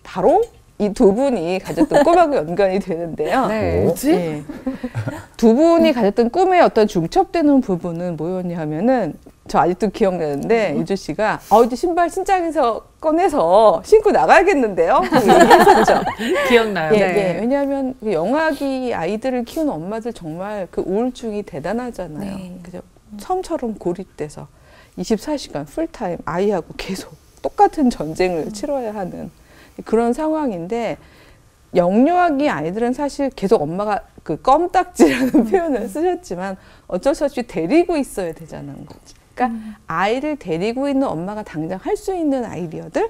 바로 이 두 분이 가졌던 꿈하고 연관이 되는데요. 네. 뭐지? 네. 두 분이 가졌던 꿈의 어떤 중첩되는 부분은 뭐였냐 하면은 저 아직도 기억나는데 유주 씨가 이제 신발 신장에서 꺼내서 신고 나가야겠는데요? 얘기했었죠. 기억나요. 예, 네. 예. 왜냐하면 영아기 아이들을 키우는 엄마들 정말 그 우울증이 대단하잖아요. 네. 그죠? 처음처럼 고립돼서 24시간 풀타임 아이하고 계속 똑같은 전쟁을 치러야 하는 그런 상황인데 영유아기 아이들은 사실 계속 엄마가 그 껌딱지라는 표현을 쓰셨지만 어쩔 수 없이 데리고 있어야 되자는 거지. 그러니까 아이를 데리고 있는 엄마가 당장 할 수 있는 아이디어들,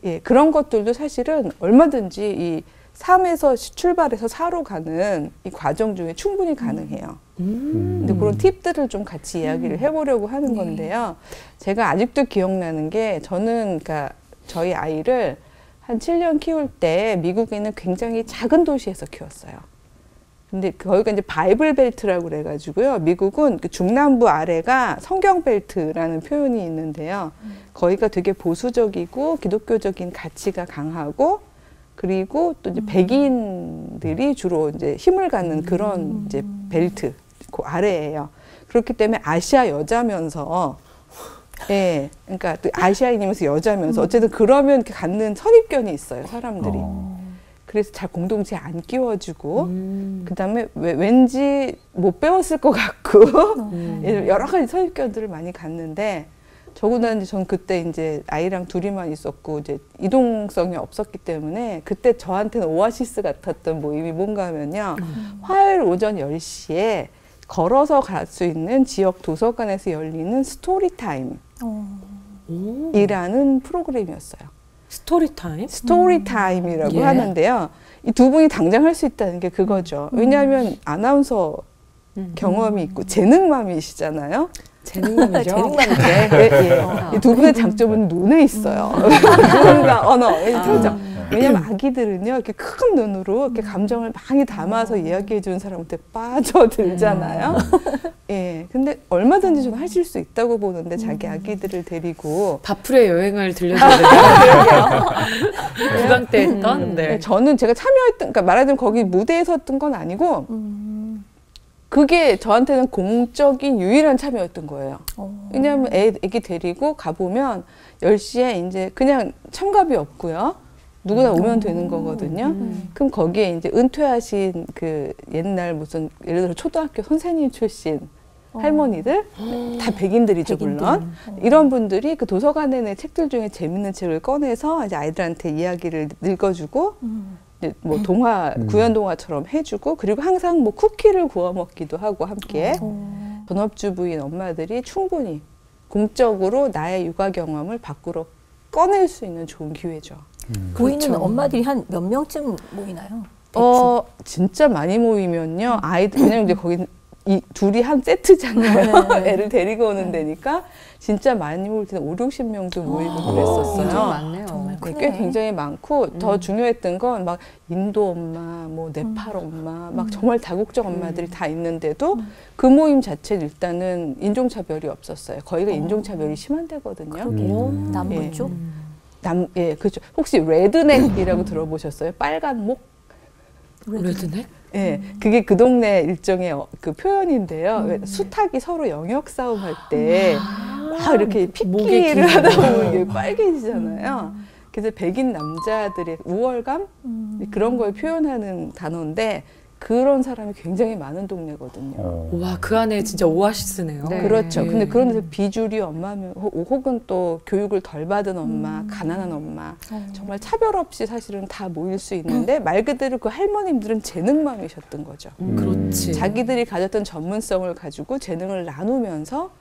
예, 그런 것들도 사실은 얼마든지 이 삶에서 출발해서 사로 가는 이 과정 중에 충분히 가능해요. 근데 그런 팁들을 좀 같이 이야기를 해보려고 하는 건데요. 제가 아직도 기억나는 게 저는 그러니까 저희 아이를 한 7년 키울 때 미국에 있는 굉장히 작은 도시에서 키웠어요. 근데 거기가 이제 바이블 벨트라고 그래가지고요. 미국은 그 중남부 아래가 성경 벨트라는 표현이 있는데요. 거기가 되게 보수적이고 기독교적인 가치가 강하고 그리고 또 이제 백인들이 주로 이제 힘을 갖는 그런 이제 벨트 그 아래예요. 그렇기 때문에 아시아 여자면서 예, 그러니까 또 아시아인이면서 여자면서 어쨌든 그러면 이렇게 갖는 선입견이 있어요, 사람들이. 그래서 잘 공동체에 안 끼워주고 그다음에 왠지 못 배웠을 것 같고 여러 가지 선입견들을 많이 갖는데 더구나 이제 전 그때 이제 아이랑 둘이만 있었고 이제 이동성이 없었기 때문에 그때 저한테는 오아시스 같았던 모임이 뭔가 하면요. 화요일 오전 10시에 걸어서 갈 수 있는 지역 도서관에서 열리는 스토리타임 이라는 프로그램이었어요. 스토리타임? 스토리타임이라고 예. 하는데요. 이 두 분이 당장 할 수 있다는 게 그거죠. 왜냐하면 아나운서 경험이 있고 재능맘이시잖아요. 재능맘이죠. 재능맘이죠. 예, 예. 이 두 분의 장점은 눈에 있어요. 눈과 언어의 장점. 왜냐하면 아기들은요, 이렇게 큰 눈으로 이렇게 감정을 많이 담아서 이야기해 주는 사람한테 빠져들잖아요. 예. 근데 얼마든지 저는 하실 수 있다고 보는데 자기 아기들을 데리고 바풀의 여행을 들려드려요. 구강 때 했던. 네. 저는 제가 참여했던, 그러니까 말하자면 거기 무대에 섰던 건 아니고 그게 저한테는 공적인 유일한 참여였던 거예요. 왜냐하면 애기 데리고 가보면 10시에 이제 그냥 참가비 없고요. 누구나 오면 되는 거거든요. 그럼 거기에 이제 은퇴하신 그 옛날 무슨 예를 들어 초등학교 선생님 출신 할머니들 다 백인들이죠, 물론. 이런 분들이 그 도서관에 있는 책들 중에 재밌는 책을 꺼내서 이제 아이들한테 이야기를 읽어주고 이제 뭐 동화 구연 동화처럼 해주고 그리고 항상 뭐 쿠키를 구워 먹기도 하고 함께 전업주부인 엄마들이 충분히 공적으로 나의 육아 경험을 밖으로 꺼낼 수 있는 좋은 기회죠. 모이는 그렇죠. 엄마들이 한 몇 명쯤 모이나요? 진짜 많이 모이면요. 아이들, 왜냐면 이제 거기 이 둘이 한 세트잖아요. 애를 데리고 오는 데니까 진짜 많이 모일 때는 5, 60명도 모이고 그랬었어요. 엄청 많네요. 정말 네, 크네. 꽤 굉장히 많고 더 중요했던 건 막 인도 엄마, 뭐 네팔 엄마, 막 정말 다국적 엄마들이 다 있는데도 그 모임 자체는 일단은 인종차별이 없었어요. 거기가 인종차별이 심한 데거든요. 남부 예. 쪽? 예, 그렇죠. 혹시 레드넥이라고 들어보셨어요? 빨간 목? 레드넥? 예, 그게 그 동네 일종의 그 표현인데요. 왜 수탉이 서로 영역 싸움 할 때 막 이렇게 핏기를 하다 보면 이게 빨개지잖아요. 그래서 백인 남자들의 우월감? 그런 걸 표현하는 단어인데 그런 사람이 굉장히 많은 동네거든요. 와, 그 안에 진짜 오아시스네요. 네. 그렇죠. 네. 근데 그런 데서 비주류 엄마면 혹은 또 교육을 덜 받은 엄마, 가난한 엄마 정말 차별 없이 사실은 다 모일 수 있는데 말 그대로 그 할머님들은 재능맘이셨던 거죠. 그렇지. 자기들이 가졌던 전문성을 가지고 재능을 나누면서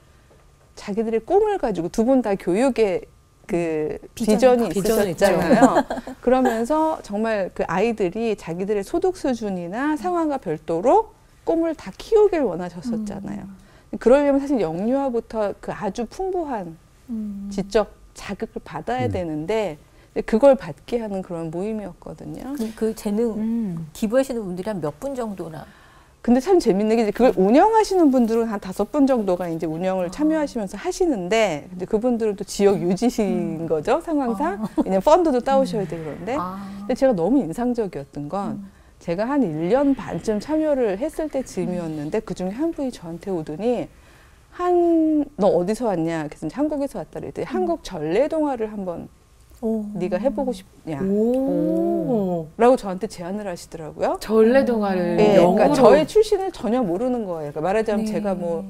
자기들의 꿈을 가지고 두 분 다 교육에 그 비전이 있으셨잖아요. 그러면서 정말 그 아이들이 자기들의 소득 수준이나 상황과 별도로 꿈을 다 키우길 원하셨었잖아요. 그러려면 사실 영유아부터 그 아주 풍부한 지적 자극을 받아야 되는데 그걸 받게 하는 그런 모임이었거든요. 그 재능 기부하시는 분들이 한 몇 분 정도나? 근데 참 재밌는 게 이제 그걸 운영하시는 분들은 한 5분 정도가 이제 운영을 참여하시면서 하시는데 근데 그분들은 또 지역 유지신 거죠, 상황상. 왜냐면 펀드도 따오셔야 되고 그런데. 근데 제가 너무 인상적이었던 건 제가 한 1년 반쯤 참여를 했을 때 즈음이었는데 그중에 한 분이 저한테 오더니 너 어디서 왔냐? 그래서 이제 한국에서 왔다 그랬더니 한국 전래 동화를 한번 네가 해보고 싶냐? 라고 저한테 제안을 하시더라고요. 전래 동화를 네, 영어로. 그러니까 저의 출신을 전혀 모르는 거예요. 그러니까 말하자면 제가 뭐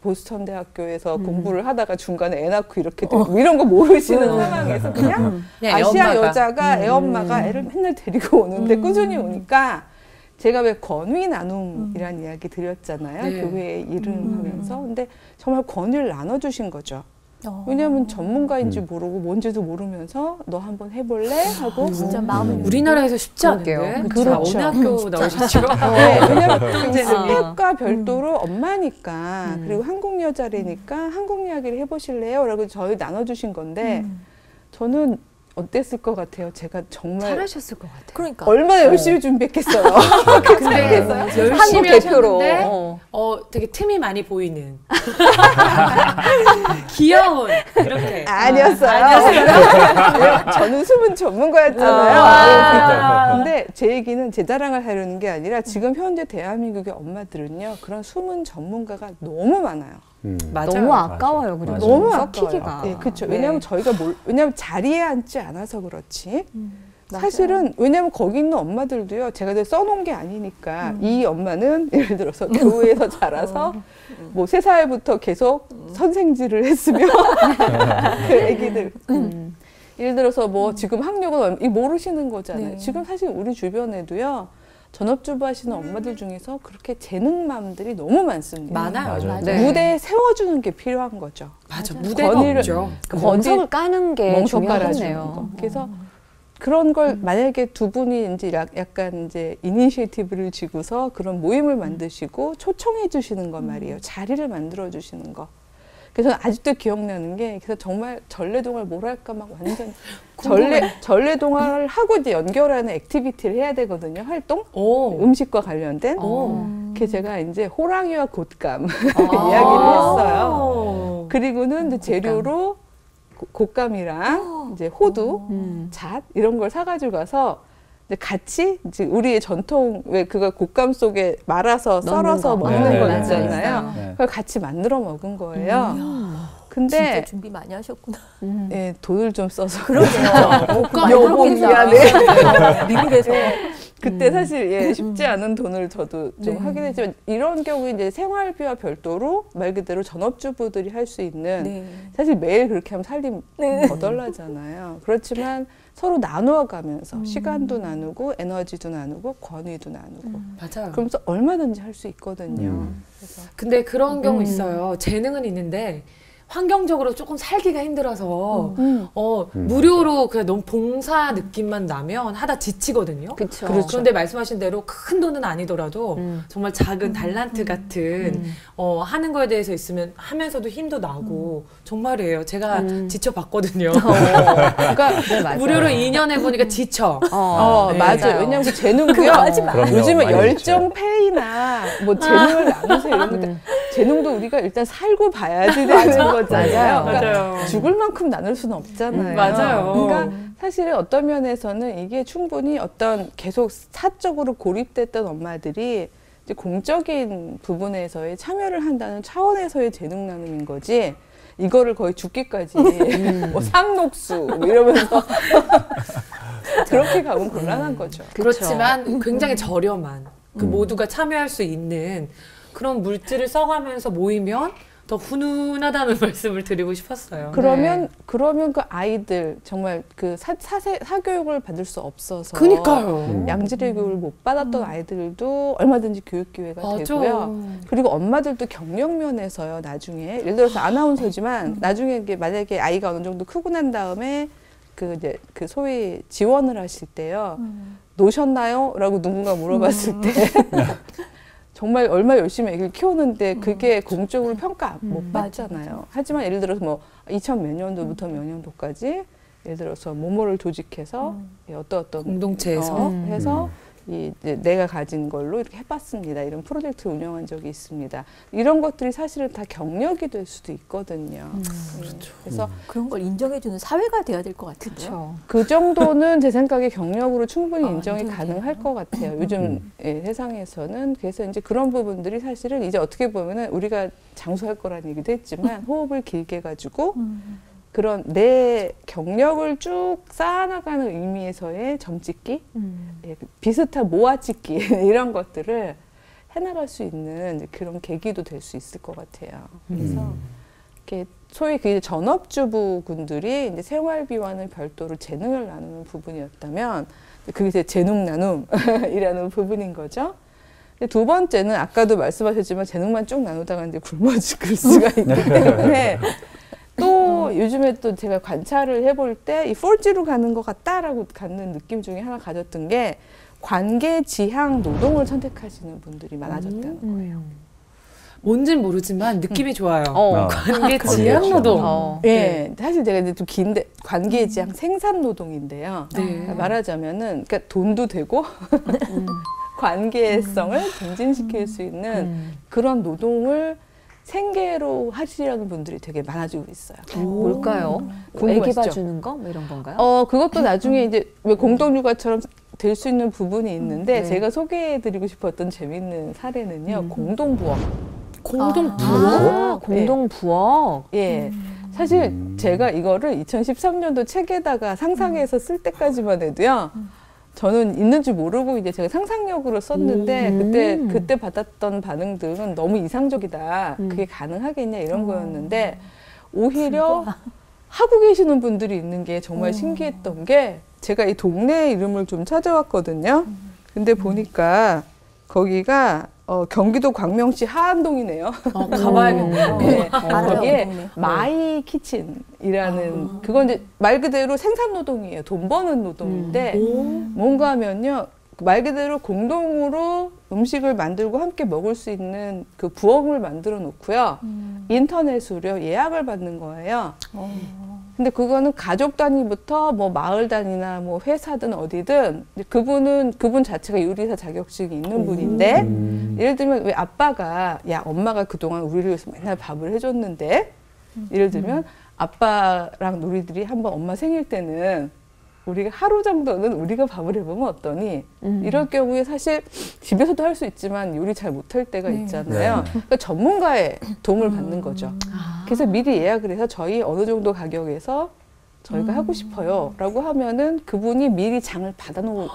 보스턴 대학교에서 공부를 하다가 중간에 애 낳고 이렇게 되고 뭐 이런 거 모르시는 상황에서 그냥 아시아 여자가 애 엄마가 애를 맨날 데리고 오는데 꾸준히 오니까 제가 왜 권위 나눔이라는 이야기 드렸잖아요. 네. 교회 이름 하면서. 근데 정말 권위를 나눠주신 거죠. 왜냐하면 전문가인지 모르고 뭔지도 모르면서 너 한번 해볼래? 하고 진짜 마음을 우리나라에서 쉽지 그럴게요. 않은데. 그렇죠. 어느 학교 나오셨죠? 네, 왜냐면 이제 스펙과 별도로 엄마니까 그리고 한국 여자래니까 한국 이야기를 해보실래요? 라고 저희 나눠주신 건데 저는 어땠을 것 같아요? 제가 정말 잘하셨을 것 같아요. 그러니까 얼마나 열심히 준비했겠어요. 근데 열심히 한국 대표로. 하셨는데 되게 틈이 많이 보이는 귀여운 이렇게 아니었어요. 저는 숨은 전문가였잖아요. 근데 제 얘기는 제 자랑을 하려는 게 아니라 지금 현재 대한민국의 엄마들은요. 그런 숨은 전문가가 너무 많아요. 맞아요. 너무 아까워요. 그리고 맞아요. 너무 썩히기가. 네, 그렇죠. 네. 왜냐하면 저희가 왜냐하면 자리에 앉지 않아서 그렇지. 맞아요. 사실은 왜냐하면 거기 있는 엄마들도요. 제가 써놓은 게 아니니까 이 엄마는 예를 들어서 교회에서 자라서 뭐 3살부터 계속 선생질을 했으며 그 애기들 예를 들어서 뭐 지금 학력은 모르시는 거잖아요. 네. 지금 사실 우리 주변에도요. 전업주부 하시는 엄마들 중에서 그렇게 재능맘들이 너무 많습니다. 많아요. 맞아요. 네. 무대에 세워주는 게 필요한 거죠. 맞아. 무대가 권위를- 없죠. 그 원석을 까는 게 멍석 깔아주는 중요하네요. 거. 그래서 그런 걸 만약에 두 분이 이제 약간 이제 이니시에이티브를 지고서 그런 모임을 만드시고 초청해 주시는 거 말이에요. 자리를 만들어 주시는 거. 그래서 아직도 기억나는 게 그래서 정말 전래동화를 뭘 할까 막 완전 전래동화를 하고 이제 연결하는 액티비티를 해야 되거든요. 활동 음식과 관련된. 그게 제가 이제 호랑이와 곶감 이야기를 했어요. 그리고는 이제 재료로 곶감이랑 이제 호두, 잣 이런 걸 사가지고 가서 이제 같이 이제 우리의 전통 왜 그거 곶감 속에 말아서 썰어서 거. 먹는 네, 거 네, 있잖아요. 네. 그걸 같이 만들어 먹은 거예요. 진짜 근데 준비 많이 하셨구나. 예, 돈을 좀 써서 여보 미안해. 미국에서 그때 사실 쉽지 않은 돈을 저도 좀 하긴 했지만 이런 경우에 이제 생활비와 별도로 말 그대로 전업주부들이 할 수 있는 사실 매일 그렇게 하면 살림 거덜나잖아요. 그렇지만 서로 나누어가면서 시간도 나누고 에너지도 나누고 권위도 나누고 맞아요. 그러면서 얼마든지 할 수 있거든요. 그래서 근데 그런 경우 있어요. 재능은 있는데 환경적으로 조금 살기가 힘들어서 무료로 그냥 너무 봉사 느낌만 나면 하다 지치거든요. 그렇죠. 그런데 말씀하신 대로 큰 돈은 아니더라도 정말 작은 달란트 같은 하는 거에 대해서 있으면 하면서도 힘도 나고 정말이에요. 제가 지쳐봤거든요. 그러니까 네, 맞아요. 무료로 2년 해보니까 지쳐. 네, 맞아요. 맞아요. 왜냐하면 그 재능도요. 그럼요. 요즘에 많이 열정 페이나 뭐 재능을 나누세요 이런 것들 재능도 우리가 일단 살고 봐야지 되는 거잖아요. 그러니까 맞아요. 죽을 만큼 나눌 수는 없잖아요. 맞아요. 그러니까 사실 어떤 면에서는 이게 충분히 어떤 계속 사적으로 고립됐던 엄마들이 이제 공적인 부분에서의 참여를 한다는 차원에서의 재능 나눔인 거지. 이거를 거의 죽기까지 뭐 상록수 뭐 이러면서 그렇게 가면 곤란한 거죠. 그렇지만 굉장히 저렴한 그 모두가 참여할 수 있는 그런 물질을 써가면서 모이면 더 훈훈하다는 말씀을 드리고 싶었어요. 그러면 그 아이들 정말 그 사교육을 받을 수 없어서 그니까요. 양질의 교육을 못 받았던 아이들도 얼마든지 교육 기회가 되고요. 그리고 엄마들도 경력 면에서요. 나중에 예를 들어서 아나운서지만 나중에 이게 만약에 아이가 어느 정도 크고 난 다음에 그 이제 그 소위 지원을 하실 때요. 노셨나요? 라고 누군가 물어봤을 때 정말 얼마 열심히 애기를 키우는데 그게 공적으로 평가 못 받잖아요. 하지만 예를 들어서 뭐 2000 몇 년도부터 몇 년도까지 예를 들어서 모모를 조직해서 어떤 공동체에서 해서 이제 내가 가진 걸로 이렇게 해봤습니다. 이런 프로젝트를 운영한 적이 있습니다. 이런 것들이 사실은 다 경력이 될 수도 있거든요. 그렇죠. 그래서 그런 걸 인정해주는 사회가 돼야 될 것 같아요. 그렇죠. 그 정도는 제 생각에 경력으로 충분히 아, 인정이 인정이 가능할 돼요? 것 같아요. 요즘 예, 세상에서는. 그래서 이제 그런 부분들이 사실은 이제 어떻게 보면은 우리가 장수할 거라는 얘기도 했지만 호흡을 길게 가지고 그런 내 경력을 쭉 쌓아나가는 의미에서의 점찍기, 예, 비슷한 모아찍기 이런 것들을 해나갈 수 있는 그런 계기도 될 수 있을 것 같아요. 그래서 이렇게 소위 그 전업주부분들이 이제 생활비와는 별도로 재능을 나누는 부분이었다면 그게 이제 재능 나눔이라는 부분인 거죠. 두 번째는 아까도 말씀하셨지만 재능만 쭉 나누다가 이제 굶어 죽을 수가 있기 때문에 또 요즘에 또 제가 관찰을 해볼 때 이 4G로 가는 것 같다라고 갖는 느낌 중에 하나 가졌던 게 관계 지향 노동을 선택하시는 분들이 많아졌다는 거예요. 뭔진 모르지만 느낌이 좋아요. 관계 관계 지향 지향 노동. 예, 사실 제가 이제 좀 긴데 관계 지향 생산 노동인데요. 네. 그러니까 말하자면은 그러니까 돈도 되고 관계성을 증진시킬 수 있는 그런 노동을 생계로 하시려는 분들이 되게 많아지고 있어요. 뭘까요? 애기 궁금하시죠? 봐주는 거? 뭐 이런 건가요? 그것도 나중에 이제 왜 공동육아처럼 될 수 있는 부분이 있는데 네. 제가 소개해드리고 싶었던 재밌는 사례는요. 공동부업. 공동 아, 공동 부업. 예. 사실 제가 이거를 2013년도 책에다가 상상해서 쓸 때까지만 해도요. 저는 있는 줄 모르고 이제 제가 상상력으로 썼는데 그때 받았던 반응들은 너무 이상적이다. 그게 가능하겠냐 이런 거였는데 오히려 하고 계시는 분들이 있는 게 정말 신기했던 게 제가 이 동네 이름을 좀 찾아왔거든요. 근데 보니까 거기가 경기도 광명시 하안동이네요. 가봐야겠네요. 네. 알아요, 거기에 그 동네. 마이 키친이라는 그건 이제 말 그대로 생산 노동이에요. 돈 버는 노동인데 뭔가 하면요. 말 그대로 공동으로 음식을 만들고 함께 먹을 수 있는 그 부엌을 만들어 놓고요. 인터넷으로 예약을 받는 거예요. 근데 그거는 가족 단위부터 뭐 마을 단위나 뭐 회사든 어디든 이제 그분 자체가 요리사 자격증이 있는 분인데 예를 들면 왜 아빠가 야 엄마가 그동안 우리를 위해서 맨날 밥을 해줬는데 예를 들면 아빠랑 우리들이 한번 엄마 생일 때는 우리가 하루 정도는 우리가 밥을 해보면 어떠니? 이럴 경우에 사실 집에서도 할 수 있지만 요리 잘 못할 때가 있잖아요. 그러니까 전문가의 도움을 받는 거죠. 그래서 미리 예약을 해서 저희 어느 정도 가격에서 저희가 하고 싶어요 라고 하면은 그분이 미리 장을 받아놓으시는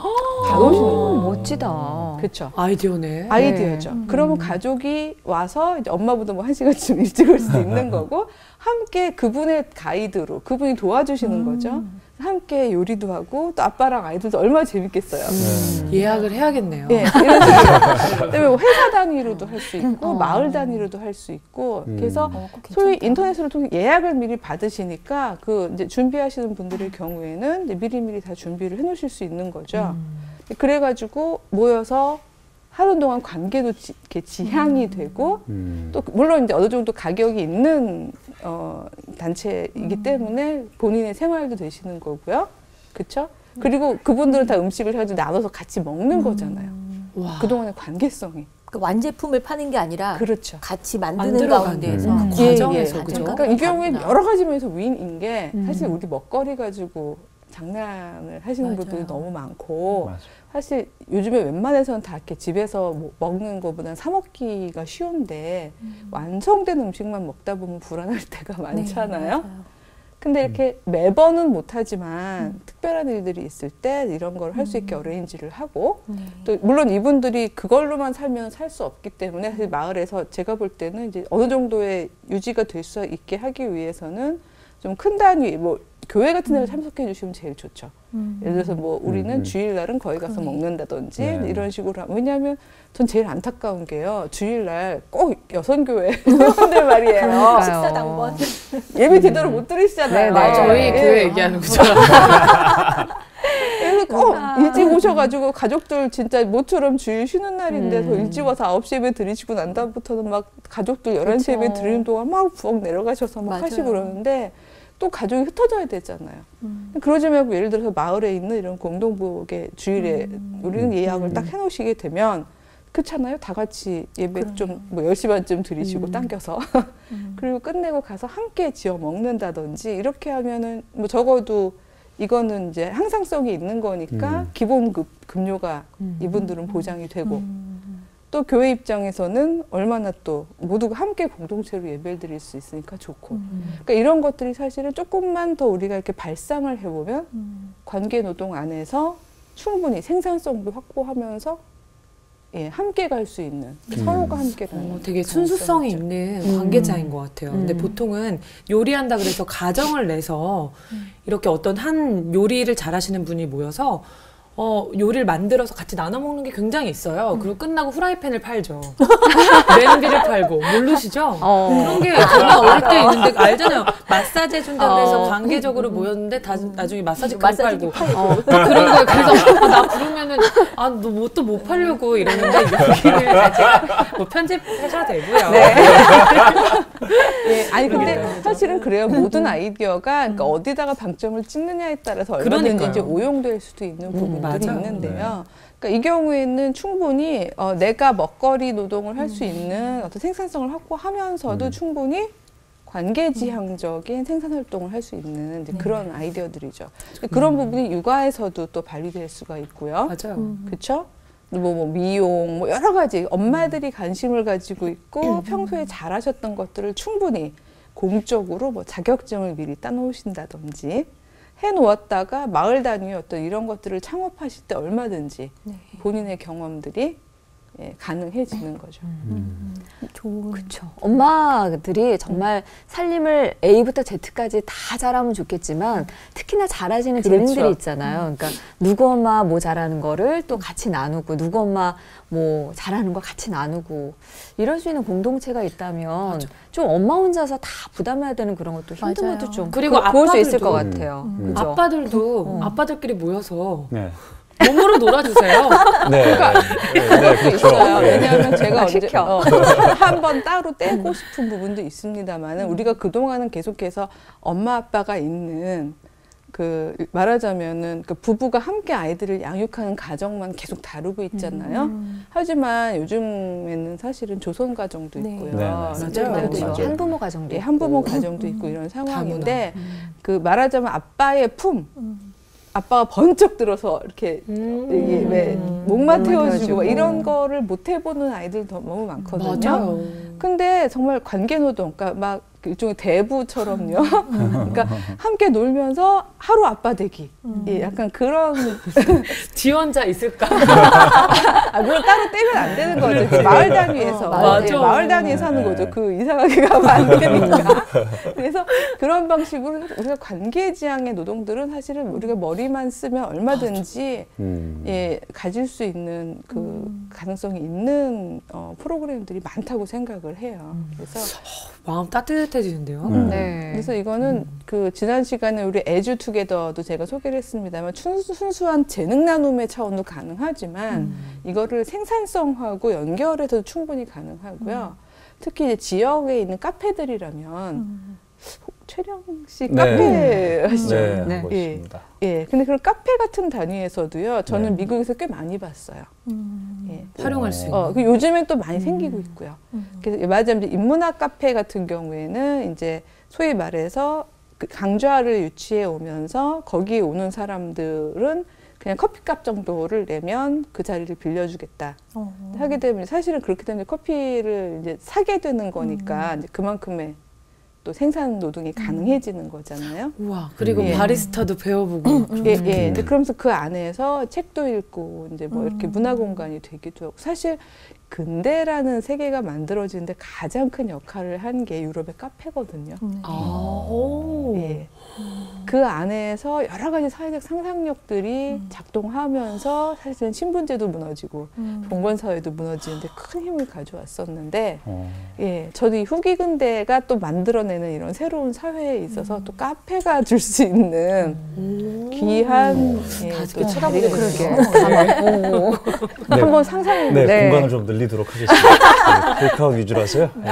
거예요. 멋지다. 그렇죠. 아이디어네. 아이디어죠. 그러면 가족이 와서 이제 엄마보다 뭐 1시간쯤 일찍 올 수도 있는 거고 함께 그분의 가이드로 그분이 도와주시는 거죠. 함께 요리도 하고 또 아빠랑 아이들도 얼마나 재밌겠어요. 예약을 해야겠네요. 예, 이런 식으로. 그다음에 회사 단위로도 할 수 있고 마을 단위로도 할 수 있고 그래서 소위 인터넷으로 통해 예약을 미리 받으시니까 그 이제 준비하시는 분들의 경우에는 이제 미리미리 다 준비를 해놓으실 수 있는 거죠. 그래가지고 모여서 하루 동안 관계도 이렇게 지향이 되고 또 물론 이제 어느 정도 가격이 있는 단체이기 때문에 본인의 생활도 되시는 거고요, 그렇죠? 그리고 그분들은 다 음식을 해가지고 나눠서 같이 먹는 거잖아요. 와. 그동안의 관계성이. 그러니까 완제품을 파는 게 아니라 그렇죠. 같이 만드는 만들어가는 가운데에서 그 예, 과정에서 예. 그죠? 그러니까 이 경우에 다르구나. 여러 가지 면에서 윈인 게 사실 우리 먹거리 가지고 장난을 하시는 맞아요. 분들이 너무 많고 맞아. 사실 요즘에 웬만해서는 다 이렇게 집에서 먹는 것보다는 사 먹기가 쉬운데 완성된 음식만 먹다 보면 불안할 때가 많잖아요. 맞아요. 근데 이렇게 매번은 못하지만 특별한 일들이 있을 때 이런 걸 할 수 있게 어레인지를 하고 또 물론 이분들이 그걸로만 살면 살 수 없기 때문에 사실 마을에서 제가 볼 때는 이제 어느 정도의 유지가 될 수 있게 하기 위해서는 좀 큰 단위 뭐 교회 같은 데를 참석해 주시면 제일 좋죠. 예를 들어서 뭐 우리는 주일날은 거기 가서 먹는다든지 네. 이런 식으로 하면 왜냐하면 전 제일 안타까운 게요. 주일날 꼭 여성교회 회원들 말이에요. 식사당번. 예배 제대로 못 들으시잖아요. 네, 네. 저희 예. 교회 얘기하는 거죠. 그래서 꼭 일찍 오셔가지고 가족들 진짜 모처럼 주일 쉬는 날인데 더 일찍 와서 9시 예배 드리시고 난 다음부터는 막 가족들 11시 예배 드리는 동안 막 부엌 내려가셔서 막 맞아요. 하시고 그러는데 또 가족이 흩어져야 되잖아요. 그러지 말고 예를 들어서 마을에 있는 이런 공동부의 주일에 우리는 예약을 딱 해놓으시게 되면 그렇잖아요. 다 같이 예배 좀 뭐 10시 반쯤 드리시고 당겨서 그리고 끝내고 가서 함께 지어 먹는다든지 이렇게 하면은 뭐 적어도 이거는 이제 항상성이 있는 거니까 기본 급료가 이분들은 보장이 되고 또 교회 입장에서는 얼마나 또 모두가 함께 공동체로 예배를 드릴 수 있으니까 좋고 그러니까 이런 것들이 사실은 조금만 더 우리가 이렇게 발상을 해보면 관계 노동 안에서 충분히 생산성도 확보하면서 예, 함께 갈 수 있는 서로가 함께 가는 되게 순수성이 있는 관계자인 것 같아요. 근데 보통은 요리한다 그래서 가정을 내서 이렇게 어떤 한 요리를 잘하시는 분이 모여서 요리를 만들어서 같이 나눠 먹는 게 굉장히 있어요. 그리고 끝나고 후라이팬을 팔죠. 냄비를 팔고 모르시죠? 그런 게 정말 어릴 때 있는데 알잖아요. 마사지 해준다고 해서 관계적으로 모였는데 나중에 마사지 팔고 그런 거예요. 그래서 나 부르면은 너 뭐 또 못 팔려고 이러는데 여기를 제가 뭐 편집하셔도 되고요. 네. 네. 아니 근데 사실은 그래요. 모든 아이디어가 그러니까 어디다가 방점을 찍느냐에 따라서 얼마든지 이제 오용될 수도 있는 부분들이 있는데요. 그러니까 이 경우에는 충분히 내가 먹거리 노동을 할 수 있는 어떤 생산성을 확보하면서도 충분히 관계지향적인 생산활동을 할 수 있는 이제 그런 아이디어들이죠. 그런 부분이 육아에서도 또 발휘될 수가 있고요. 맞아요. 그렇죠? 뭐 미용, 뭐 여러 가지 엄마들이 관심을 가지고 있고 평소에 잘하셨던 것들을 충분히 공적으로 뭐 자격증을 미리 따놓으신다든지 해놓았다가 마을 단위의 어떤 이런 것들을 창업하실 때 얼마든지 본인의 경험들이 가능해지는 거죠. 좋은. 그렇죠. 엄마들이 정말 살림을 A부터 Z까지 다 잘하면 좋겠지만 특히나 잘하시는 재능들이 있잖아요. 그러니까 누구 엄마 뭐 잘하는 거를 또 같이 나누고 누구 엄마 뭐 잘하는 거 같이 나누고 이럴 수 있는 공동체가 있다면 좀 엄마 혼자서 다 부담해야 되는 그런 것도 힘든 것도 좀 그리고 도울 수 있을 것 같아요. 그죠? 아빠들도 아빠들끼리 모여서 몸으로 놀아주세요. 그러니까 그것도 있어요. 왜냐하면 제가 언제 시켜. 한번 따로 떼고 싶은 부분도 있습니다만은 우리가 그동안은 계속해서 엄마 아빠가 있는 그 말하자면은 그 부부가 함께 아이들을 양육하는 가정만 계속 다루고 있잖아요. 하지만 요즘에는 사실은 조선 가정도 있고요. 맞아요. 한부모 가정도 있고. 한부모 가정도 있고 이런 상황인데 그 말하자면 아빠의 품 아빠가 번쩍 들어서 이렇게 왜 목만 태워주고 이런 거를 못 해보는 아이들도 너무 많거든요. 맞아요. 근데 정말 관계노동, 그러니까 막 일종의 대부처럼요. 그러니까 함께 놀면서 하루 아빠 되기. 예, 약간 그런 지원자 있을까? 물론 따로 떼면 안 되는 거죠. 마을 단위에서 마을 단위에서 하는 거죠. 그 이상하게 가면 안 되니까. 그래서 그런 방식으로 우리가 관계지향의 노동들은 사실은 우리가 머리만 쓰면 얼마든지 예, 가질 수 있는 그 가능성이 있는 프로그램들이 많다고 생각을 해요. 그래서 마음 따뜻해지는데요. 네. 그래서 이거는 그 지난 시간에 우리 에듀 투게더도 제가 소개를 했습니다만 순수한 재능 나눔의 차원도 가능하지만 이거를 생산성하고 연결해서 충분히 가능하고요. 특히 이제 지역에 있는 카페들이라면 최령 씨 카페 하시죠? 네, 하고 있습니다. 예, 근데 그런 카페 같은 단위에서도요. 저는 미국에서 꽤 많이 봤어요. 예. 활용할 수 있는. 그 요즘엔 또 많이 생기고 있고요. 그래서 맞아요. 인문학 카페 같은 경우에는 이제 소위 말해서 그 강좌를 유치해 오면서 거기에 오는 사람들은 그냥 커피값 정도를 내면 그 자리를 빌려주겠다 하게 되면 사실은 그렇게 되면 커피를 이제 사게 되는 거니까 이제 그만큼의 또 생산 노동이 가능해지는 거잖아요. 우와, 그리고 바리스타도 배워보고. 예. 이제 그러면서 그 안에서 책도 읽고 이제 뭐 이렇게 문화 공간이 되기도 하고 사실 근대라는 세계가 만들어지는데 가장 큰 역할을 한 게 유럽의 카페거든요. 예. 그 안에서 여러 가지 사회적 상상력들이 작동하면서 사실은 신분제도 무너지고 봉건사회도 무너지는데 큰 힘을 가져왔었는데 예, 저도 이 후기 근대가 또 만들어내는 이런 새로운 사회에 있어서 또 카페가 줄 수 있는 귀한 예, 또 자리가 그러게. 한번 상상해 공간을 좀 늘리는 올리도록 하겠습니다. 셀카웃 위주라서요. 네.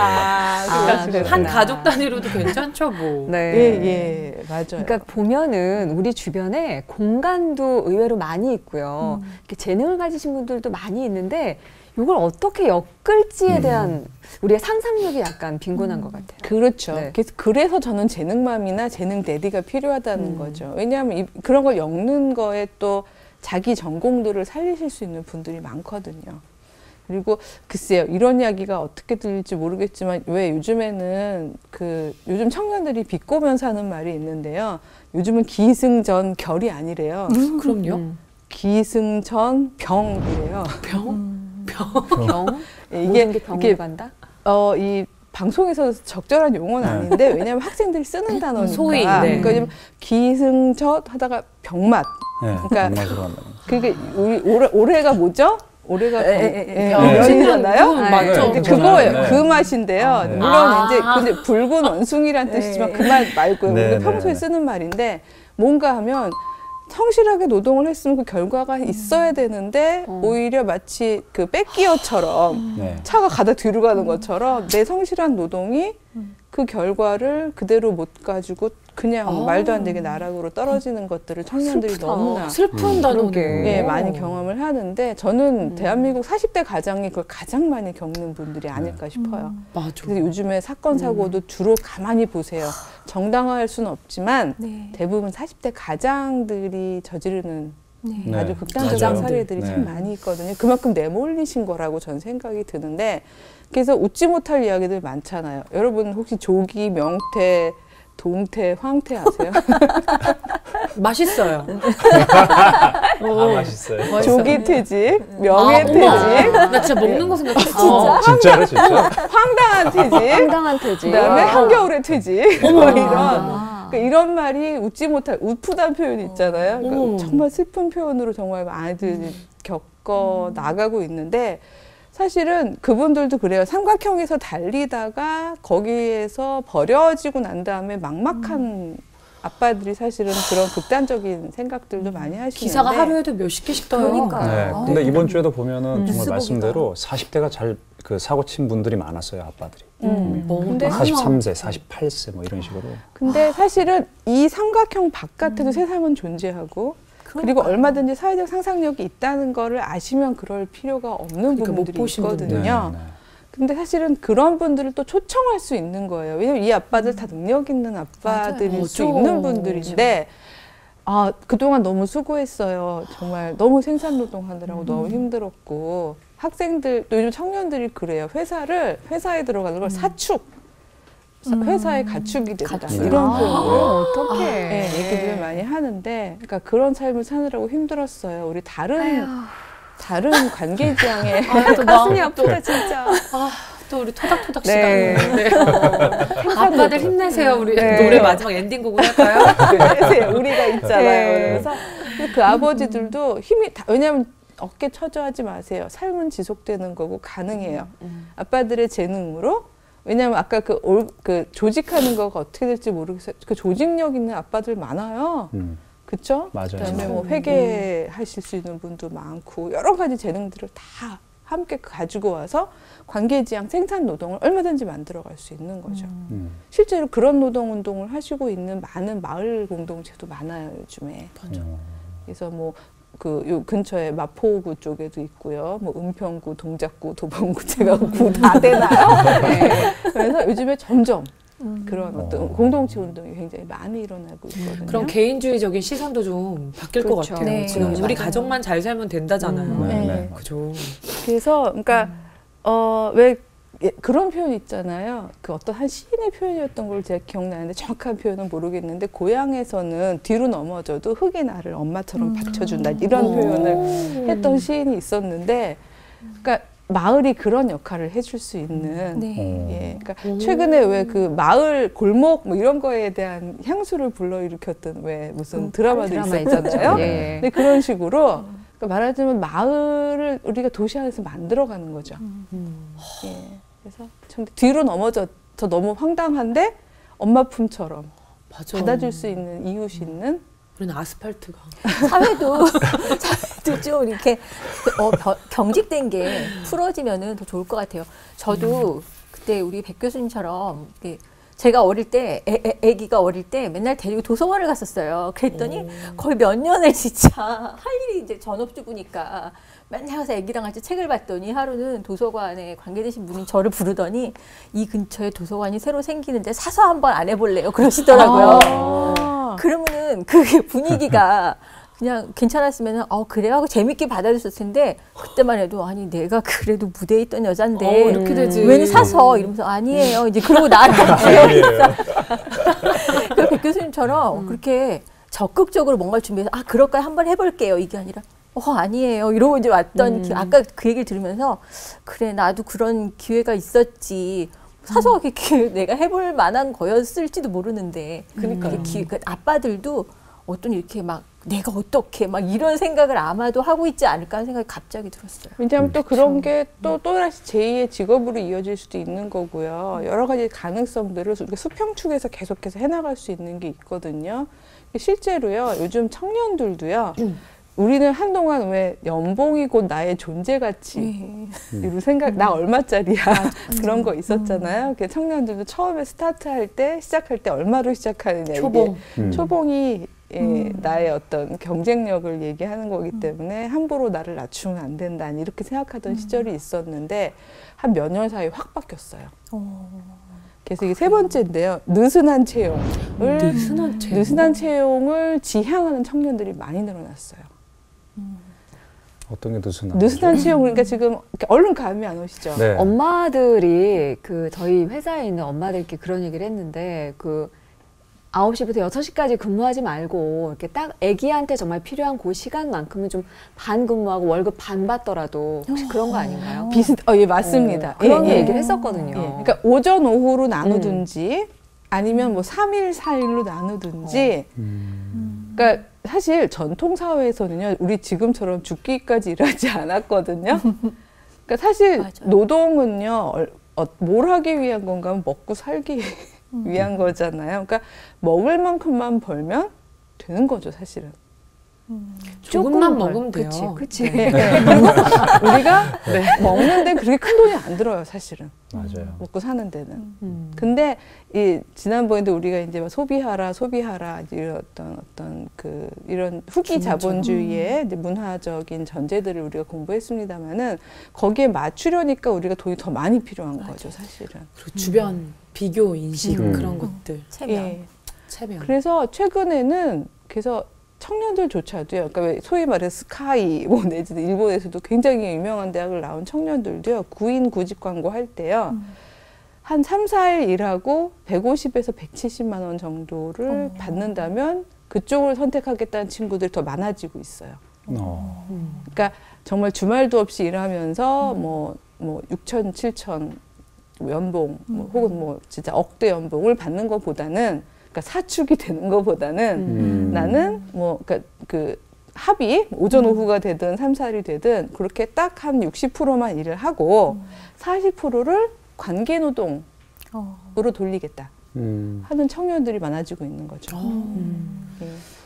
한 가족 단위로도 괜찮죠, 뭐. 네. 예, 맞아요. 그러니까 보면은 우리 주변에 공간도 의외로 많이 있고요. 이렇게 재능을 가지신 분들도 많이 있는데 이걸 어떻게 엮을지에 대한 우리의 상상력이 약간 빈곤한 것 같아요. 그렇죠. 네. 그래서 저는 재능맘이나 재능 대디가 필요하다는 거죠. 왜냐하면 그런 걸 엮는 거에 또 자기 전공들을 살리실 수 있는 분들이 많거든요. 그리고 글쎄요, 이런 이야기가 어떻게 들릴지 모르겠지만 왜 요즘에는 요즘 청년들이 비꼬면서 하는 말이 있는데요. 요즘은 기승전결이 아니래요. 그럼요. 기승전병이래요. 병? 병? 이게 병으로 간다? 이 방송에서 적절한 용어는 아닌데 왜냐하면 학생들이 쓰는 단어니까. 소위, 네. 그러니까 기승전 하다가 병맛. 네, 그러니까 그게 우리 올해가 뭐죠? 올해가 병이잖아요. 병이잖아요. 맞죠. 네. 그거예요. 네. 그 맛인데요. 네. 물론 이제 근데 붉은 원숭이란 뜻이지만 그 말 말고요. 네, 우리가 네, 평소에 네. 쓰는 말인데 뭔가 하면 성실하게 노동을 했으면 그 결과가 있어야 되는데 오히려 마치 그 백기어처럼 네. 차가 가다 뒤로 가는 것처럼 내 성실한 노동이 그 결과를 그대로 못 가지고 그냥 말도 안 되게 나락으로 떨어지는 것들을 청년들이 너무나 슬픈 단어게. 예, 많이 경험을 하는데 저는 대한민국 40대 가장이 그걸 가장 많이 겪는 분들이 아닐까 싶어요. 맞아. 그래서 요즘에 사건 사고도 주로 가만히 보세요. 정당화할 수는 없지만 네. 대부분 40대 가장들이 저지르는 네. 네. 아주 극단적인 맞아요. 사례들이 네. 참 많이 있거든요. 그만큼 내몰리신 거라고 전 생각이 드는데 그래서 웃지 못할 이야기들 많잖아요. 여러분 혹시 조기, 명태, 동태, 황태 아세요? 맛있어요. 맛있어요. 조기퇴직, 명예퇴직, 나 진짜 먹는 거 생각했어. 진짜로 진짜? 황당한 퇴직, 황당한 퇴직. 그다음에 한겨울의 퇴직, 뭐 아. 그러니까 이런 말이 웃지 못할 우프다는 표현이 있잖아요. 그러니까 정말 슬픈 표현으로 정말 많이들 겪어 나가고 있는데 사실은 그분들도 그래요. 삼각형에서 달리다가 거기에서 버려지고 난 다음에 막막한 아빠들이 사실은 그런 극단적인 생각들도 많이 하시는데 기사가 하루에도 몇십 개씩 떠요. 그러니까. 네. 근데 이번 주에도 보면은 정말 뉴스 말씀대로 40대가 잘 그 사고 친 분들이 많았어요, 아빠들이. 근데 43세, 48세 뭐 이런 식으로. 근데 사실은 이 삼각형 바깥에도 세상은 존재하고 그리고 얼마든지 사회적 상상력이 있다는 거를 아시면 그럴 필요가 없는 그러니까 못 분들이 보신 있거든요. 네, 네. 근데 사실은 그런 분들을 또 초청할 수 있는 거예요. 왜냐면 이 아빠들 다 능력 있는 아빠들일 수 맞아요. 있는 분들인데 아, 그동안 너무 수고했어요. 정말 너무 생산노동 하느라고 너무 힘들었고 학생들, 또 요즘 청년들이 그래요. 회사에 들어가는 걸 사축, 회사의 가축이 된다. 이런 표현을 어떡해. 네, 얘기를 많이 하는데 그러니까 그런 삶을 사느라고 힘들었어요. 우리 다른 관계지향에 또 가슴이 아프다 진짜. 또 우리 토닥토닥 네. 시간. 네. 아빠들 힘내세요. 우리 네. 노래 마지막 엔딩곡을 할까요? 그래서 우리가 있잖아요. 네. 그래서 그 아버지들도 힘이 왜냐하면 어깨 처져하지 마세요. 삶은 지속되는 거고 가능해요. 아빠들의 재능으로 왜냐하면 아까 그 조직하는 거가 어떻게 될지 모르겠어요. 그 조직력 있는 아빠들 많아요. 그렇죠? 맞아요. 그다음에 뭐 회계하실 수 있는 분도 많고 여러 가지 재능들을 다 함께 가지고 와서 관계지향 생산 노동을 얼마든지 만들어갈 수 있는 거죠. 실제로 그런 노동 운동을 하시고 있는 많은 마을 공동체도 많아요 요즘에. 그래서 뭐 요 근처에 마포구 쪽에도 있고요. 뭐 은평구, 동작구, 도봉구 제가 구 다 되나요? 네. 그래서 요즘에 점점 그런 어떤 공동체 운동이 굉장히 많이 일어나고 있거든요. 그런 개인주의적인 시선도 좀 바뀔 것 그렇죠. 같아요. 네. 지금 네, 우리 맞아요. 가정만 잘 살면 된다잖아요. 네. 그죠. 그래서 그러니까 왜 그런 표현 있잖아요. 그 어떤 한 시인의 표현이었던 걸 제가 기억나는데 정확한 표현은 모르겠는데 고향에서는 뒤로 넘어져도 흙이 나를 엄마처럼 받쳐준다 이런 표현을 했던 시인이 있었는데 그러니까 마을이 그런 역할을 해줄 수 있는 예, 그러니까 최근에 왜 그 마을 골목 뭐 이런 거에 대한 향수를 불러일으켰던 왜 무슨 드라마도 있었잖아요. 예. 근데 그런 식으로 그러니까 말하자면 마을을 우리가 도시 안에서 만들어가는 거죠. 예, 그래서 참 뒤로 넘어져서 너무 황당한데 엄마 품처럼 맞아. 받아줄 수 있는 이웃이 있는 우리는 아스팔트가. 사회도 좀 이렇게 경직된 게 풀어지면은 더 좋을 것 같아요. 저도 그때 우리 백 교수님처럼 제가 어릴 때 애기가 어릴 때 맨날 데리고 도서관을 갔었어요. 그랬더니 거의 몇 년을 진짜 할 일이 이제 전업주부니까 맨날 가서 애기랑 같이 책을 봤더니 하루는 도서관에 관계되신 분이 저를 부르더니 이 근처에 도서관이 새로 생기는데 사서 한번 안 해볼래요? 그러시더라고요. 그러면은 그게 분위기가 그냥 괜찮았으면 그래요 하고 재밌게 받아줬을 텐데 그때만 해도 아니 내가 그래도 무대에 있던 여잔데 이렇게 되지. 왜 사서 이러면서 아니에요 이제 그러고 나를 그 백 교수님처럼 그렇게 적극적으로 뭔가를 준비해서 그럴까요 한번 해볼게요 이게 아니라 아니에요 이러고 이제 왔던 아까 그 얘기를 들으면서 그래 나도 그런 기회가 있었지 사서 내가 해볼 만한 거였을지도 모르는데 그러니까 그 아빠들도 어떤 이렇게 막 내가 어떻게 막 이런 생각을 아마도 하고 있지 않을까 하는 생각이 갑자기 들었어요. 왜냐하면 또 그런 게 또다시 제2의 직업으로 이어질 수도 있는 거고요. 여러 가지 가능성들을 우리가 수평축에서 계속해서 해나갈 수 있는 게 있거든요. 실제로요. 요즘 청년들도요. 우리는 한동안 왜 연봉이 곧 나의 존재 가치 이런 생각 나 얼마짜리야 그런 거 있었잖아요. 청년들도 처음에 스타트할 때 시작할 때 얼마로 시작하느냐 초봉. 초봉이 나의 어떤 경쟁력을 얘기하는 거기 때문에 함부로 나를 낮추면 안 된다 이렇게 생각하던 시절이 있었는데 한 몇 년 사이에 확 바뀌었어요. 그래서 이게 세 번째인데요. 느슨한 채용을 지향하는 청년들이 많이 늘어났어요. 어떤 게 느슨한 느슨한 채용 그러니까 지금 얼른 감이 안 오시죠? 네. 엄마들이 저희 회사에 있는 엄마들께 그런 얘기를 했는데 9시부터 6시까지 근무하지 말고 이렇게 딱 아기한테 정말 필요한 그 시간만큼은 좀 반 근무하고 월급 반 받더라도 혹시 그런 거 아닌가요? 예, 맞습니다. 그런 얘기를 했었거든요. 그러니까 오전 오후로 나누든지 아니면 뭐 3일 4일로 나누든지 그러니까 사실 전통 사회에서는요. 우리 지금처럼 죽기까지 일하지 않았거든요. 그러니까 사실 맞아요. 노동은요. 뭘 하기 위한 건가 하면 먹고 살기 위한 거잖아요. 그러니까 먹을 만큼만 벌면 되는 거죠, 사실은. 조금만 먹으면 돼요. 그치. 네. 그리고 우리가 먹는데 그렇게 큰 돈이 안 들어요, 사실은. 맞아요. 먹고 사는 데는. 근데 지난번에도 우리가 이제 막 소비하라 이런 이런 후기 자본주의의 이제 문화적인 전제들을 우리가 공부했습니다만은 거기에 맞추려니까 우리가 돈이 더 많이 필요한 거죠, 사실은. 그리고 주변 비교 인식 그런 것들. 체면. 그래서 최근에는 청년들조차도요. 그러니까 왜 소위 말해서 스카이 내지는 일본에서도 굉장히 유명한 대학을 나온 청년들도요. 구인 구직 광고 할 때요. 한 3, 4일 일하고 150에서 170만 원 정도를 받는다면 그쪽을 선택하겠다는 친구들이 더 많아지고 있어요. 그러니까 정말 주말도 없이 일하면서 뭐 6천, 7천 연봉 혹은 진짜 억대 연봉을 받는 것보다는 그러니까 사축이 되는 것보다는 나는 그 합의 오전 오후가 되든 3, 4일이 되든 그렇게 딱 한 60%만 일을 하고 40%를 관계 노동으로 돌리겠다 하는 청년들이 많아지고 있는 거죠.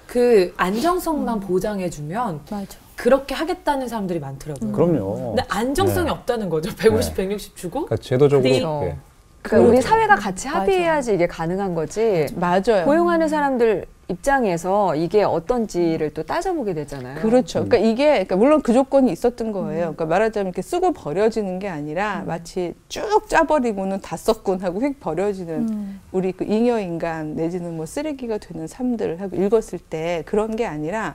그 안정성만 보장해주면 맞아. 그렇게 하겠다는 사람들이 많더라고요. 그럼요. 근데 안정성이 없다는 거죠. 150, 160 주고. 그러니까 제도적으로 그러니까 우리 사회가 같이 합의해야지 이게 가능한 거지. 맞아요. 고용하는 사람들 입장에서 이게 어떤지를 또 따져보게 되잖아요. 그렇죠. 그러니까 물론 그 조건이 있었던 거예요. 그러니까 말하자면 이렇게 쓰고 버려지는 게 아니라 마치 쭉 짜버리고는 다 썼군 하고 휙 버려지는 우리 그 잉여 인간 내지는 뭐 쓰레기가 되는 삶들 하고 읽었을 때 그런 게 아니라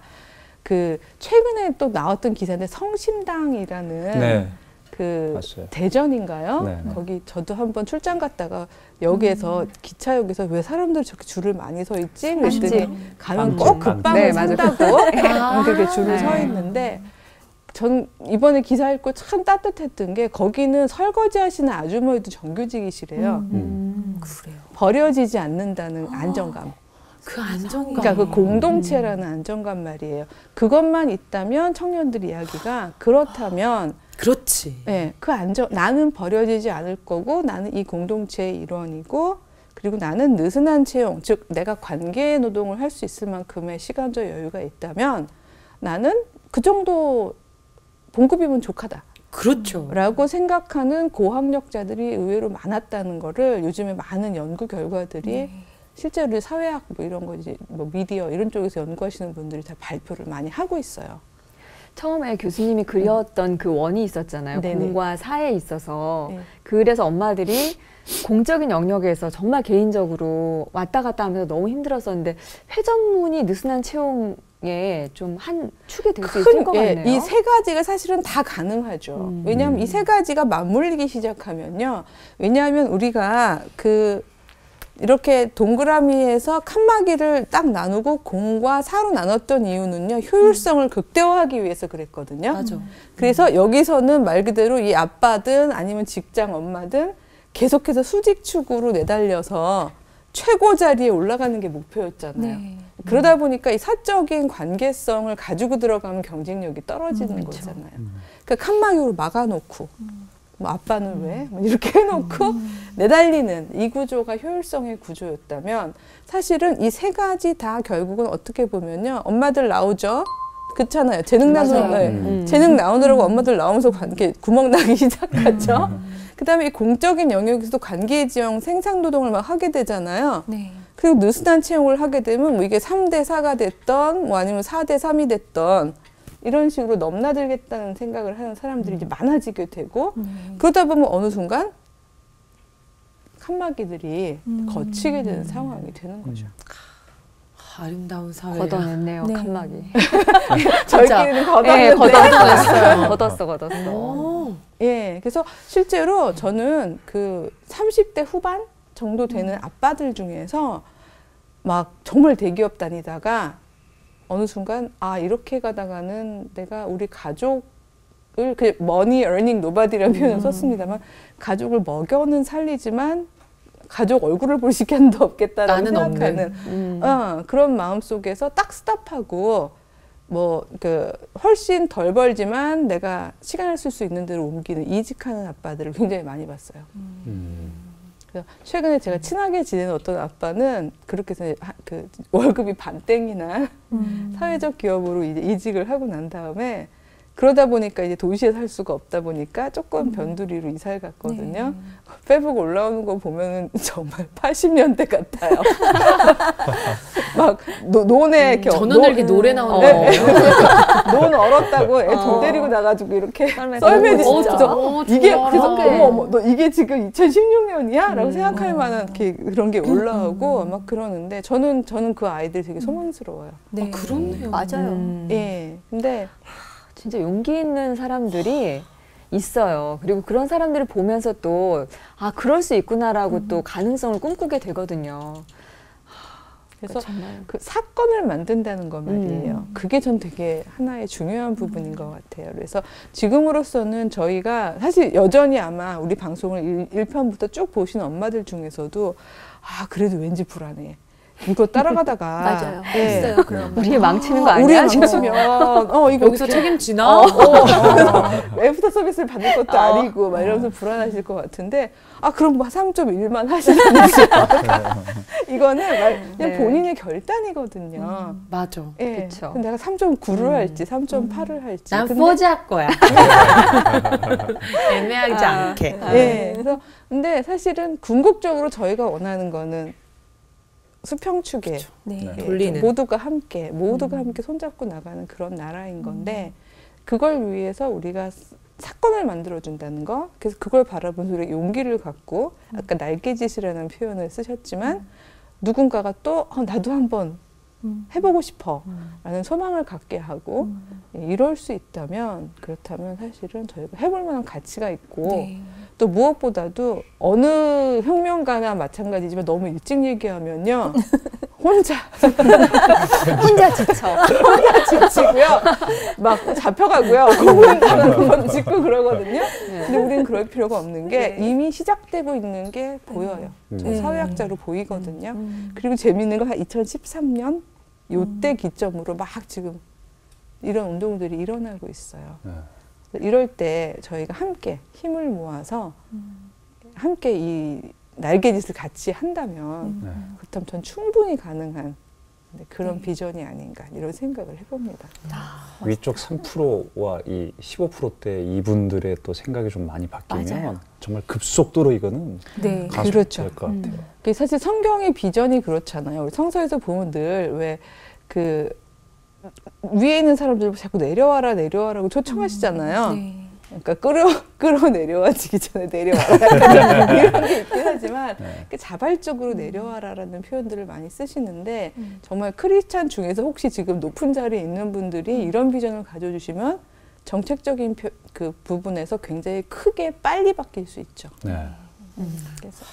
최근에 또 나왔던 기사인데 성심당이라는 맞아요. 대전인가요? 네. 거기 저도 한번 출장 갔다가 역에서 기차역에서 왜 사람들이 저렇게 줄을 많이 서 있지? 그랬더니 가면 꼭 급빵을 산다고 그렇게 줄을 서 있는데 전 이번에 기사 읽고 참 따뜻했던 게 거기는 설거지 하시는 아주머니도 정규직이시래요. 그래요. 버려지지 않는다는 안정감. 그 안정감. 그러니까 그 공동체라는 안정감 말이에요. 그것만 있다면 청년들 이야기가 그렇다면 그렇지. 네, 나는 버려지지 않을 거고 나는 이 공동체의 일원이고 그리고 나는 느슨한 채용, 즉 내가 관계 노동을 할 수 있을 만큼의 시간적 여유가 있다면 나는 그 정도 봉급이면 족하다. 그렇죠. 라고 생각하는 고학력자들이 의외로 많았다는 거를 요즘에 많은 연구 결과들이 실제로 우리 사회학 뭐 이런 거 이제 뭐 미디어 이런 쪽에서 연구하시는 분들이 다 발표를 많이 하고 있어요. 처음에 교수님이 그렸던 그 원이 있었잖아요. 네네. 공과 사에 있어서. 네. 그래서 엄마들이 공적인 영역에서 정말 개인적으로 왔다 갔다 하면서 너무 힘들었었는데 회전문이 느슨한 채용에 좀 한 축이 될 수 있을 것 같네요. 이 세 가지가 사실은 다 가능하죠. 왜냐하면 이 세 가지가 맞물리기 시작하면요. 왜냐하면 우리가 이렇게 동그라미에서 칸막이를 딱 나누고 공과 사로 나눴던 이유는요. 효율성을 극대화하기 위해서 그랬거든요. 맞아. 그래서 여기서는 말 그대로 이 아빠든 아니면 직장 엄마든 계속해서 수직축으로 내달려서 최고 자리에 올라가는 게 목표였잖아요. 네. 그러다 보니까 이 사적인 관계성을 가지고 들어가면 경쟁력이 떨어지는 거잖아요. 그러니까 칸막이로 막아놓고 뭐 아빠는 왜? 뭐 이렇게 해놓고 내달리는 이 구조가 효율성의 구조였다면 사실은 이 세 가지 다 결국은 어떻게 보면요. 엄마들 나오죠. 그렇잖아요. 재능 나오느라고 엄마들 나오면서 관계 구멍 나기 시작하죠. 그다음에 이 공적인 영역에서도 관계 지형 생산 노동을 막 하게 되잖아요. 네. 그리고 느슨한 채용을 하게 되면 뭐 이게 3대 4가 됐던 뭐 아니면 4대 3이 됐던 이런 식으로 넘나들겠다는 생각을 하는 사람들이 이제 많아지게 되고 그러다 보면 어느 순간 칸막이들이 거치게 되는 상황이 되는 거죠. 아름다운 사회. 걷어냈네요, 네. 걷어내기. 저희끼리는 네, 걷어냈어요. 걷었어. 예, 그래서 실제로 저는 그 30대 후반 정도 되는 아빠들 중에서 막 정말 대기업 다니다가 어느 순간 아 이렇게 가다가는 내가 우리 가족을 그 money earning nobody라는 표현을 썼습니다만 가족을 먹여는 살리지만 가족 얼굴을 볼 시간도 없겠다라고 나는 생각하는 그런 마음 속에서 딱 스탑하고 뭐 그 훨씬 덜 벌지만 내가 시간을 쓸 수 있는 데로 옮기는 이직하는 아빠들을 굉장히 많이 봤어요. 그래서 최근에 제가 친하게 지내는 어떤 아빠는 그렇게 해서 그 월급이 반땡이나 사회적 기업으로 이제 이직을 하고 난 다음에 그러다 보니까 이제 도시에 살 수가 없다 보니까 조금 변두리로 이사를 갔거든요. 페북 올라오는 거 보면은 정말 80년대 같아요. 막 논에 전원일기 노래 나오는 거. 논 얼었다고 애 돌 데리고 나가지고 이렇게 썰매지 진짜. 이게 그래서 어머 너 이게 지금 2016년이야? 라고 생각할 만한 그런 게 올라오고 막 그러는데 저는 그 아이들 되게 소망스러워요. 네. 그렇네요. 맞아요. 예. 근데 진짜 용기 있는 사람들이 있어요. 그리고 그런 사람들을 보면서 또 아 그럴 수 있구나라고 또 가능성을 꿈꾸게 되거든요. 그래서 정말 그 사건을 만든다는 거 말이에요. 그게 전 되게 하나의 중요한 부분인 것 같아요. 그래서 지금으로서는 저희가 사실 여전히 아마 우리 방송을 1편부터 쭉 보신 엄마들 중에서도 아 그래도 왠지 불안해. 이거 따라가다가 맞아요. 예. 있어요. 그럼 우리 망치는 거 아니야? 우리 망치면 이거 여기서 어떻게- 책임지나? 애프터 서비스를 받을 것도 아니고 막 이러면서 불안하실 것 같은데 그럼 뭐 3.1만 하시는지 이거는 그냥 네. 본인의 결단이거든요. 맞아. 예. 그쵸. 근데 내가 3.9를 할지 3.8을 할지 난 근데- 4지 할 거야. 애매하지 않게. 예. 그래서 근데 사실은 궁극적으로 저희가 원하는 거는 수평축에 네. 예, 돌리는. 모두가 함께 손잡고 나가는 그런 나라인 건데 그걸 위해서 우리가 사건을 만들어준다는 거 그래서 그걸 바라보면서 우리가 용기를 갖고 아까 날개짓이라는 표현을 쓰셨지만 누군가가 또 나도 한번 해보고 싶어 라는 소망을 갖게 하고 이럴 수 있다면 그렇다면 사실은 저희가 해볼 만한 가치가 있고 네. 또 무엇보다도 어느 혁명가나 마찬가지지만 너무 일찍 얘기하면요 혼자 지치고요 막 잡혀가고요 고문당하는 건 짓고 그러거든요. 근데 우리는 그럴 필요가 없는 게 이미 시작되고 있는 게 보여요. 저 사회학자로 보이거든요. 그리고 재미있는 건 한 2013년 요때 기점으로 막 지금 이런 운동들이 일어나고 있어요. 이럴 때 저희가 함께 힘을 모아서 함께 이 날개짓을 같이 한다면 네. 그렇다면 전 충분히 가능한 그런 비전이 아닌가 이런 생각을 해봅니다. 위쪽 3%와 이 15%대 이분들의 또 생각이 좀 많이 바뀌면 맞아요. 정말 급속도로 이거는 네. 그렇죠. 가속될 것 같아요. 사실 성경의 비전이 그렇잖아요. 우리 성서에서 보면 늘 왜 그 위에 있는 사람들 자꾸 내려와라 내려와라고 초청하시잖아요. 네. 그러니까 끌어 내려와지기 전에 내려와라 이런 게 있긴 하지만 네. 자발적으로 내려와라라는 표현들을 많이 쓰시는데 정말 크리스찬 중에서 혹시 지금 높은 자리에 있는 분들이 이런 비전을 가져주시면 정책적인 그 부분에서 굉장히 크게 빨리 바뀔 수 있죠. 네. 그래서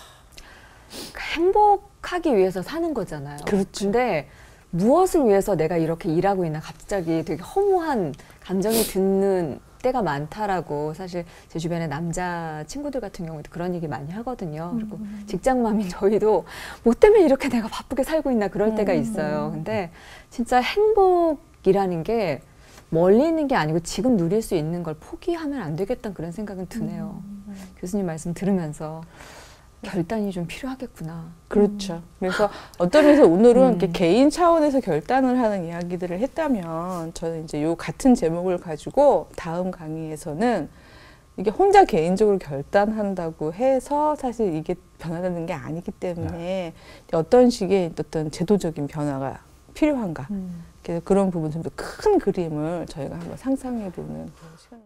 행복하기 위해서 사는 거잖아요. 그렇죠. 근데 무엇을 위해서 내가 이렇게 일하고 있나 갑자기 되게 허무한 감정이 드는 때가 많다라고 사실 제 주변에 남자 친구들 같은 경우도 그런 얘기 많이 하거든요. 그리고 직장맘인 저희도 뭐 때문에 이렇게 내가 바쁘게 살고 있나 그럴 때가 있어요. 근데 진짜 행복이라는 게 멀리 있는 게 아니고 지금 누릴 수 있는 걸 포기하면 안 되겠다는 그런 생각은 드네요. 교수님 말씀 들으면서 결단이 좀 필요하겠구나. 그렇죠. 그래서 어떤 면에서 오늘은 이렇게 개인 차원에서 결단을 하는 이야기들을 했다면 저는 이제 요 같은 제목을 가지고 다음 강의에서는 이게 혼자 개인적으로 결단한다고 해서 사실 이게 변화되는 게 아니기 때문에 어떤 식의 어떤 제도적인 변화가 필요한가. 그래서 그런 부분 좀 더 큰 그림을 저희가 한번 상상해 보는 시간.